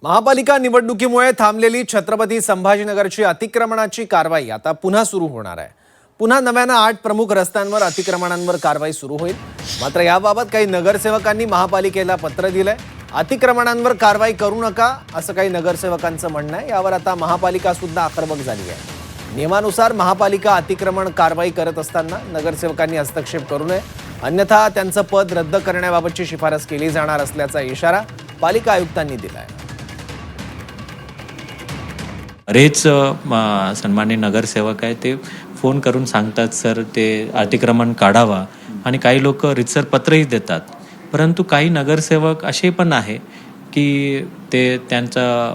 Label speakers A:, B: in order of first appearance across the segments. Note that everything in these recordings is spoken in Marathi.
A: महापालिका निवडणुकीमुळे थांबलेली छत्रपती संभाजीनगरची अतिक्रमणाची कारवाई आता पुन्हा सुरू होणार आहे। पुन्हा नव्यानं 8 प्रमुख रस्त्यांवर अतिक्रमणांवर कारवाई सुरू होईल। मात्र याबाबत काही नगरसेवकांनी महापालिकेला पत्र दिलंय। अतिक्रमणांवर कारवाई करू नका असं काही नगरसेवकांचं म्हणणं आहे। यावर आता महापालिका सुद्धा आक्रमक झाली आहे। नियमानुसार महापालिका अतिक्रमण कारवाई करत असताना नगरसेवकांनी हस्तक्षेप करू नये, अन्यथा त्यांचं पद रद्द करण्याबाबतची शिफारस केली जाणार असल्याचा इशारा पालिका आयुक्तांनी दिलाय।
B: बरेच सन्माननीय नगरसेवक आहे ते फोन करून सांगतात सर ते अतिक्रमण काढावा, आणि काही लोक रितसर पत्रही देतात। परंतु काही नगरसेवक असे पण आहे की ते त्यांचा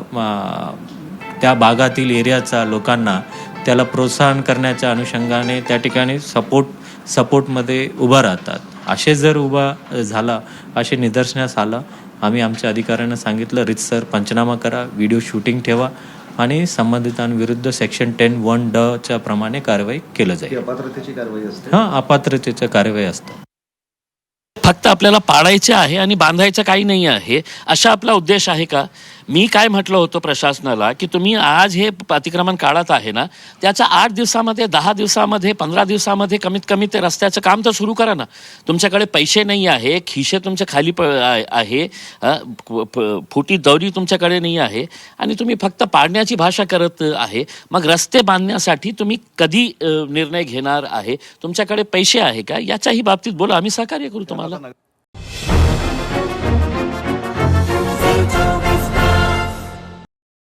B: त्या भागातील एरियाचा लोकांना त्याला प्रोत्साहन करण्याच्या अनुषंगाने त्या ठिकाणी सपोर्टमध्ये उभा राहतात। असे जर उभा झाला, असे निदर्शनास आलं, आम्ही आमच्या अधिकाऱ्यांना सांगितलं रितसर पंचनामा करा, व्हिडिओ शूटिंग ठेवा आणि संबंधितांविरुद्ध सेक्शन 10(1)(ड) च्या प्रमाणे कारवाई केलं जाईल।
C: अपात्रतेची कारवाई असते।
B: हां, अपात्रतेची कारवाई असते।
D: फक्त आपल्याला पाडायचे आहे आणि बांधायचं काही नाही आहे असा आपला उद्देश आहे का? मी काय म्हटलं होतं प्रशासनाला की तुम्ही आज हे अतिक्रमण काढत आहे ना, त्याचा 8 दिवसामध्ये, 10 दिवसामध्ये, 15 दिवसामध्ये कमीत कमी ते रस्त्याचं काम तर सुरू करा ना। तुमच्याकडे पैसे नाही आहे, खिशे तुमचे खाली आहे, फुटी दौरी तुमच्याकडे नाही आहे आणि तुम्ही फक्त पाडण्याची भाषा करत आहे। मग रस्ते बांधण्यासाठी तुम्ही कधी निर्णय घेणार आहे? तुमच्याकडे पैसे आहे का? याच्याही बाबतीत बोला, आम्ही सहकार्य करू तुम्हाला।